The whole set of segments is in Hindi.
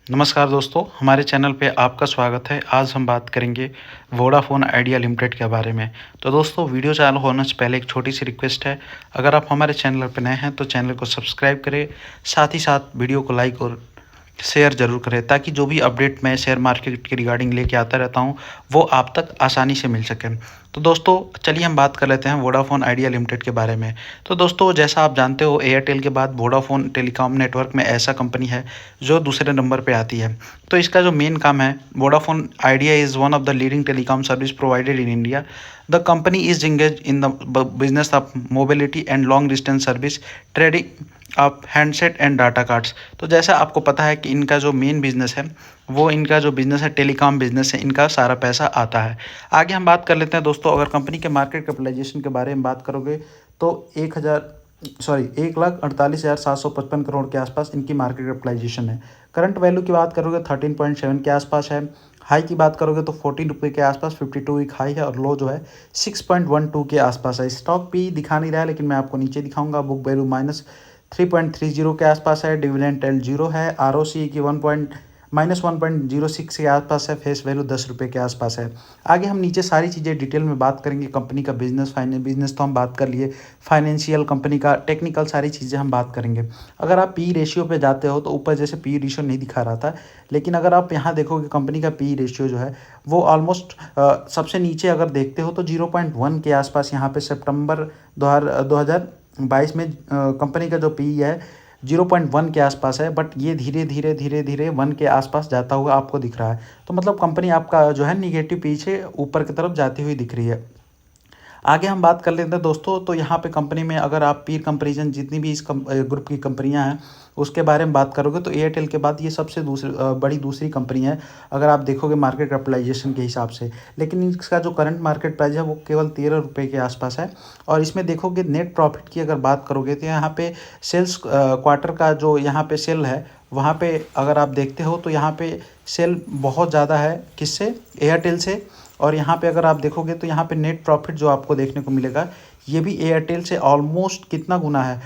नमस्कार दोस्तों, हमारे चैनल पे आपका स्वागत है। आज हम बात करेंगे वोडाफ़ोन आइडिया लिमिटेड के बारे में। तो दोस्तों, वीडियो चालू होने से पहले एक छोटी सी रिक्वेस्ट है। अगर आप हमारे चैनल पर नए हैं तो चैनल को सब्सक्राइब करें, साथ ही साथ वीडियो को लाइक और शेयर ज़रूर करें, ताकि जो भी अपडेट मैं शेयर मार्केट के रिगार्डिंग लेके आता रहता हूँ वो आप तक आसानी से मिल सके। तो दोस्तों, चलिए हम बात कर लेते हैं वोडाफ़ोन आइडिया लिमिटेड के बारे में। तो दोस्तों, जैसा आप जानते हो, एयरटेल के बाद वोडाफ़ोन टेलीकॉम नेटवर्क में ऐसा कंपनी है जो दूसरे नंबर पे आती है। तो इसका जो मेन काम है, Vodafone idea is one of the leading telecom service provided in India. The company is engaged in the business of mobility and long distance service, trading of handset and data cards. तो जैसा आपको पता है कि इनका जो मेन बिजनेस है, वो इनका जो बिजनेस है टेलीकॉम बिजनेस है, इनका सारा पैसा आता है। आगे हम बात कर लेते हैं दोस्तों। अगर कंपनी के मार्केट कैपिटलाइजेशन के बारे में बात करोगे तो 1,48,755 करोड़ के आसपास इनकी मार्केट कैपिटलाइजेशन है। करंट वैल्यू की बात करोगे 13.7 के आसपास है। हाई की बात करोगे तो 14 रुपये के आसपास 52 वीक हाई है, और लो जो है 6.12 के आसपास है। स्टॉक भी दिखा नहीं रहा है, लेकिन मैं आपको नीचे दिखाऊंगा। बुक वैल्यू -3.30 के आसपास है। डिविडेंड एल 0 है। ROC की -1.06 के आसपास है। फेस वैल्यू 10 रुपये के आसपास है। आगे हम नीचे सारी चीज़ें डिटेल में बात करेंगे। कंपनी का बिजनेस तो हम बात कर लिए, फाइनेंशियल, कंपनी का टेक्निकल, सारी चीज़ें हम बात करेंगे। अगर आप पी रेशियो पे जाते हो तो ऊपर जैसे पी रेशियो नहीं दिखा रहा था, लेकिन अगर आप यहाँ देखोगे कंपनी का पी रेशियो जो है वो ऑलमोस्ट सबसे नीचे अगर देखते हो तो 0.1 के आसपास यहाँ पे सितंबर 2022 में कंपनी का जो पी है 0.1 के आसपास है। बट ये धीरे धीरे धीरे धीरे 1 के आसपास जाता हुआ आपको दिख रहा है। तो मतलब कंपनी आपका जो है निगेटिव पीछे ऊपर की तरफ जाती हुई दिख रही है। आगे हम बात कर लेते हैं दोस्तों। तो यहाँ पे कंपनी में अगर आप पीर कंपैरिजन जितनी भी इस ग्रुप की कंपनियाँ हैं उसके बारे में बात करोगे तो एयरटेल के बाद ये सबसे बड़ी दूसरी कंपनी है, अगर आप देखोगे मार्केट कैपिटलाइजेशन के हिसाब से। लेकिन इसका जो करंट मार्केट प्राइस है वो केवल 13 रुपये के आसपास है। और इसमें देखोगे नेट प्रॉफिट की अगर बात करोगे तो यहाँ पे सेल्स क्वार्टर का जो यहाँ पे सेल है, वहाँ पे अगर आप देखते हो तो यहाँ पे सेल बहुत ज़्यादा है। किससे? एयरटेल से। और यहाँ पे अगर आप देखोगे तो यहाँ पे नेट प्रॉफिट जो आपको देखने को मिलेगा, ये भी एयरटेल से ऑलमोस्ट कितना गुना है,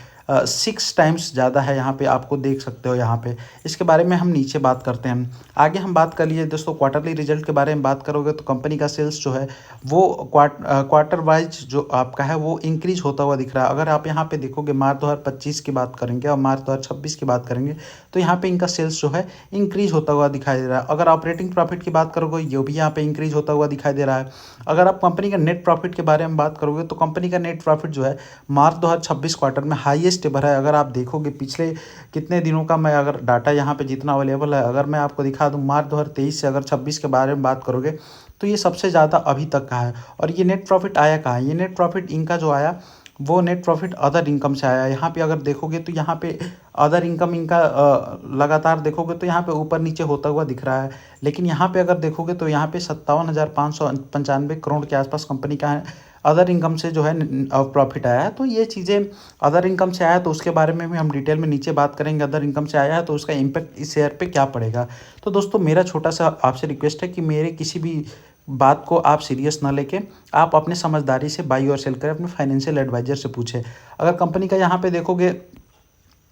6 टाइम्स ज़्यादा है। यहाँ पे आपको देख सकते हो। यहाँ पे इसके बारे में हम नीचे बात करते हैं। आगे हम बात कर लीजिए दोस्तों, क्वार्टरली रिजल्ट के बारे में बात करोगे तो कंपनी का सेल्स जो है वो क्वार्टर वाइज जो आपका है वो इंक्रीज होता हुआ दिख रहा है। अगर आप यहाँ पे देखोगे मार्च 2025 की बात करेंगे और मार्च 2026 की बात करेंगे तो यहाँ पे इनका सेल्स जो है इंक्रीज होता हुआ दिखाई दे रहा है। अगर ऑपरेटिंग प्रॉफिट की बात करोगे, ये भी यहाँ पे इंक्रीज होता हुआ दिखाई दे रहा है। अगर आप कंपनी का नेट प्रॉफिट के बारे में बात करोगे तो कंपनी का नेट प्रॉफिट जो है मार्च 2026 क्वार्टर में हाईएस्ट एवर है। अगर आप देखोगे पिछले कितने दिनों का, मैं अगर डाटा यहाँ पे जितना अवेलेबल है अगर मैं आपको दिखा दूँ, मार्च 2023 से अगर 26 के बारे में बात करोगे तो ये सबसे ज़्यादा अभी तक का है। और ये नेट प्रॉफिट आया कहाँ है? ये नेट प्रॉफिट इनका जो आया वो नेट प्रॉफिट अदर इनकम से आया है। यहाँ पे अगर देखोगे तो यहाँ पे अदर इनकम इनका लगातार देखोगे तो यहाँ पे ऊपर नीचे होता हुआ दिख रहा है। लेकिन यहाँ पे अगर देखोगे तो यहाँ पे 57,595 करोड़ के आसपास कंपनी का है अदर इनकम से जो है प्रॉफिट आया है। तो ये चीज़ें अदर इनकम से आया है तो उसके बारे में भी हम डिटेल में नीचे बात करेंगे। अदर इनकम से आया है तो उसका इम्पैक्ट इस शेयर पे क्या पड़ेगा। तो दोस्तों, मेरा छोटा सा आपसे रिक्वेस्ट है कि मेरे किसी भी बात को आप सीरियस ना लेके आप अपने समझदारी से बाई और सेल करें, अपने फाइनेंशियल एडवाइजर से पूछें। अगर कंपनी का यहाँ पे देखोगे,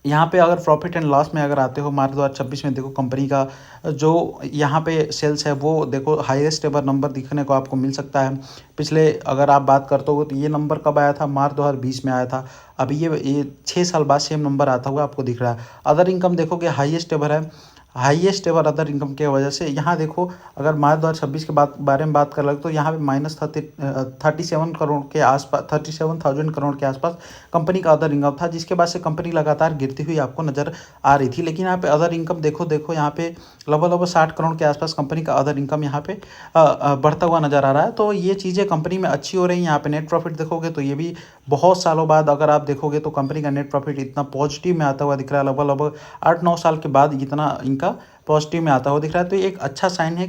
यहाँ पे अगर प्रॉफिट एंड लॉस में अगर आते हो मार्च 2026 में, देखो कंपनी का जो यहाँ पे सेल्स है वो देखो हाईएस्ट एवर नंबर दिखने को आपको मिल सकता है। पिछले अगर आप बात करते हो तो ये नंबर कब आया था? मार्च 2020 में आया था। अभी ये 6 साल बाद सेम नंबर आता हुआ आपको दिख रहा है। अदर इनकम देखोगे हाईएस्ट एवर है। हाईएस्ट एवर अदर इनकम की वजह से यहाँ देखो, अगर मार्च 2026 के बारे में बात कर लगे तो यहाँ पे -37 करोड़ के आसपास, 37,000 करोड़ के आसपास कंपनी का अदर इनकम था, जिसके बाद से कंपनी लगातार गिरती हुई आपको नज़र आ रही थी। लेकिन यहाँ पे अदर इनकम देखो यहाँ पे लगभग 60 करोड़ के आसपास कंपनी का अदर इनकम यहाँ पे बढ़ता हुआ नज़र आ रहा है। तो ये चीज़ें कंपनी में अच्छी हो रही हैं। यहाँ पे नेट प्रॉफिट देखोगे तो ये भी बहुत सालों बाद अगर आप देखोगे तो कंपनी का नेट प्रॉफिट इतना पॉजिटिव में आता हुआ दिख रहा है। लगभग 8-9 साल के बाद इतना इनका पॉजिटिव में आता हुआ दिख रहा है। तो ये एक अच्छा साइन है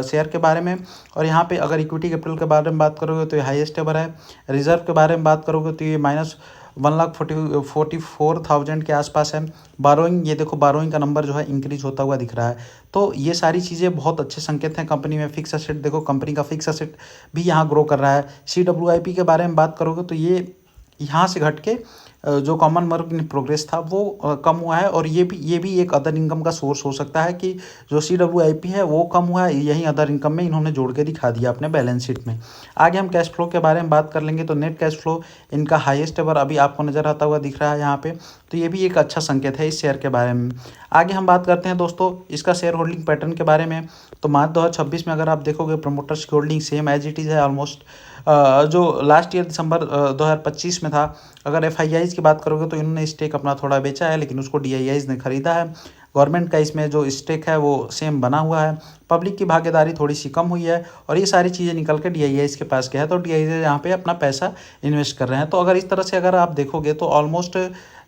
शेयर के बारे में। और यहाँ पे अगर इक्विटी कैपिटल के बारे में बात करोगे तो ये हाईएस्ट एवर है। रिजर्व के बारे में बात करोगे तो ये -1,44,000 के आसपास है। बारोइंग, ये देखो बारोइंग का नंबर जो है इंक्रीज होता हुआ दिख रहा है। तो ये सारी चीज़ें बहुत अच्छे संकेत हैं कंपनी में। फिक्स असेट देखो, कंपनी का फिक्स असेट भी यहाँ ग्रो कर रहा है। CWIP के बारे में बात करोगे तो ये यहाँ से घट के जो कॉमन वर्क इन प्रोग्रेस था वो कम हुआ है। और ये भी एक अदर इनकम का सोर्स हो सकता है कि जो CWIP है वो कम हुआ है, यही अदर इनकम में इन्होंने जोड़ के दिखा दिया अपने बैलेंस शीट में। आगे हम कैश फ्लो के बारे में बात कर लेंगे। तो नेट कैश फ्लो इनका हाईएस्ट एवर अभी आपको नज़र आता हुआ दिख रहा है यहाँ पे, तो ये भी एक अच्छा संकेत है इस शेयर के बारे में। आगे हम बात करते हैं दोस्तों इसका शेयर होल्डिंग पैटर्न के बारे में। तो मार्च 2026 में अगर आप देखोगे प्रमोटर्स की holding same as it is है ऑलमोस्ट, जो लास्ट ईयर दिसंबर 2025 में था। अगर FIIs की बात करोगे तो इन्होंने स्टेक अपना थोड़ा बेचा है, लेकिन उसको DIIs ने खरीदा है। गवर्नमेंट का इसमें जो स्टेक है वो सेम बना हुआ है। पब्लिक की भागीदारी थोड़ी सी कम हुई है और ये सारी चीज़ें निकल के DIIs के पास गया है, तो DIIs यहाँ पे अपना पैसा इन्वेस्ट कर रहे हैं। तो अगर इस तरह से अगर आप देखोगे तो ऑलमोस्ट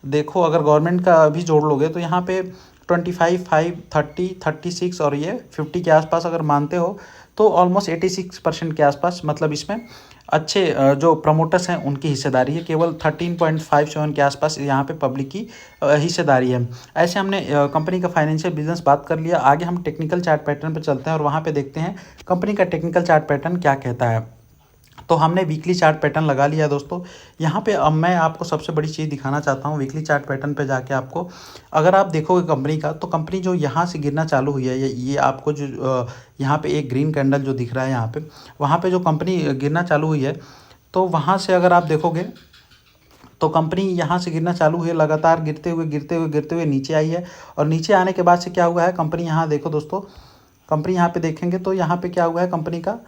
देखो, अगर गवर्नमेंट का भी जोड़ लोगे तो यहाँ पे 25, 5, 30, 36 और ये 50 के आसपास अगर मानते हो तो ऑलमोस्ट 86% के आसपास, मतलब इसमें अच्छे जो प्रमोटर्स हैं उनकी हिस्सेदारी है। केवल 13.57 के आसपास यहाँ पे पब्लिक की हिस्सेदारी है। ऐसे हमने कंपनी का फाइनेंशियल बिजनेस बात कर लिया। आगे हम टेक्निकल चार्ट पैटर्न पे चलते हैं और वहाँ पे देखते हैं कंपनी का टेक्निकल चार्ट पैटर्न क्या कहता है। तो हमने वीकली चार्ट पैटर्न लगा लिया दोस्तों। यहाँ पे अब मैं आपको सबसे बड़ी चीज़ दिखाना चाहता हूँ वीकली चार्ट पैटर्न पे जाके आपको। अगर आप देखोगे कंपनी का, तो कंपनी जो यहाँ से गिरना चालू हुई है, ये आपको जो यहाँ पे एक ग्रीन कैंडल जो दिख रहा है यहाँ पे, वहाँ पे जो कंपनी गिरना चालू हुई है, तो वहाँ से अगर आप देखोगे तो कंपनी यहाँ से गिरना चालू हुई है, लगातार गिरते हुए नीचे आई है। और नीचे आने के बाद से क्या हुआ है, कंपनी यहाँ देखो दोस्तों, कंपनी यहाँ पे देखेंगे तो यहाँ पे क्या हुआ है कंपनी का,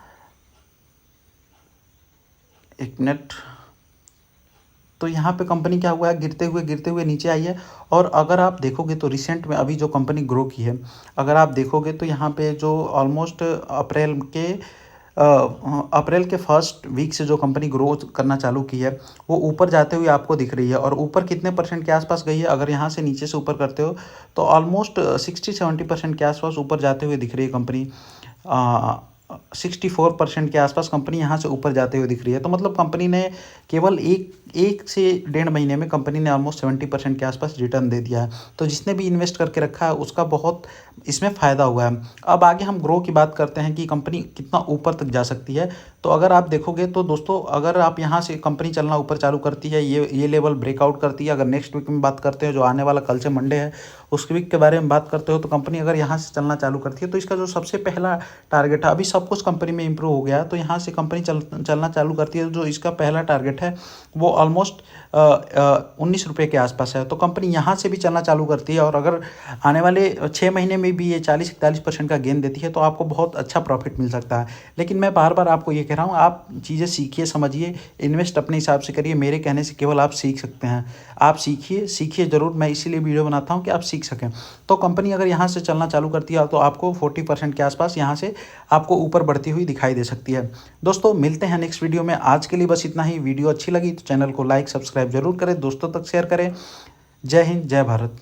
एक मिनट, तो यहाँ पे कंपनी क्या हुआ है, गिरते हुए नीचे आई है। और अगर आप देखोगे तो रिसेंट में अभी जो कंपनी ग्रो की है, अगर आप देखोगे तो यहाँ पे जो ऑलमोस्ट अप्रैल के फर्स्ट वीक से जो कंपनी ग्रो करना चालू की है, वो ऊपर जाते हुए आपको दिख रही है। और ऊपर कितने % के आसपास गई है, अगर यहाँ से नीचे से ऊपर करते हो तो ऑलमोस्ट 60-70% के आसपास ऊपर जाते हुए दिख रही है कंपनी। 64% के आसपास कंपनी यहाँ से ऊपर जाते हुए दिख रही है। तो मतलब कंपनी ने केवल एक से 1.5 महीने में कंपनी ने ऑलमोस्ट 70% के आसपास रिटर्न दे दिया है। तो जिसने भी इन्वेस्ट करके रखा है उसका बहुत इसमें फ़ायदा हुआ है। अब आगे हम ग्रो की बात करते हैं कि कंपनी कितना ऊपर तक जा सकती है। तो अगर आप देखोगे तो दोस्तों, अगर आप यहाँ से कंपनी चलना ऊपर चालू करती है, ये लेवल ब्रेकआउट करती है, अगर नेक्स्ट वीक में बात करते हैं जो आने वाला कल से मंडे है उस वीक के बारे में बात करते हो, तो कंपनी अगर यहाँ से चलना चालू करती है तो इसका जो सबसे पहला टारगेट है, अभी सब कुछ कंपनी में इंप्रूव हो गया है, तो यहाँ से कंपनी चलना चालू करती है, जो इसका पहला टारगेट है वो ऑलमोस्ट 19 रुपये के आसपास है। तो कंपनी यहाँ से भी चलना चालू करती है और अगर आने वाले 6 महीने में भी ये 40-41% का गेन देती है तो आपको बहुत अच्छा प्रॉफिट मिल सकता है। लेकिन मैं बार बार आपको ये कह रहा हूँ, आप चीज़ें सीखिए, समझिए, इन्वेस्ट अपने हिसाब से करिए। मेरे कहने से केवल आप सीख सकते हैं। आप सीखिए ज़रूर, मैं इसीलिए वीडियो बनाता हूँ कि आप सीख सकें। तो कंपनी अगर यहाँ से चलना चालू करती है तो आपको 40% के आसपास यहाँ से आपको ऊपर बढ़ती हुई दिखाई दे सकती है। दोस्तों मिलते हैं नेक्स्ट वीडियो में। आज के लिए बस इतना ही। वीडियो अच्छी लगी तो चैनल को लाइक सब्सक्राइब जरूर करें, दोस्तों तक शेयर करें। जय हिंद, जय भारत।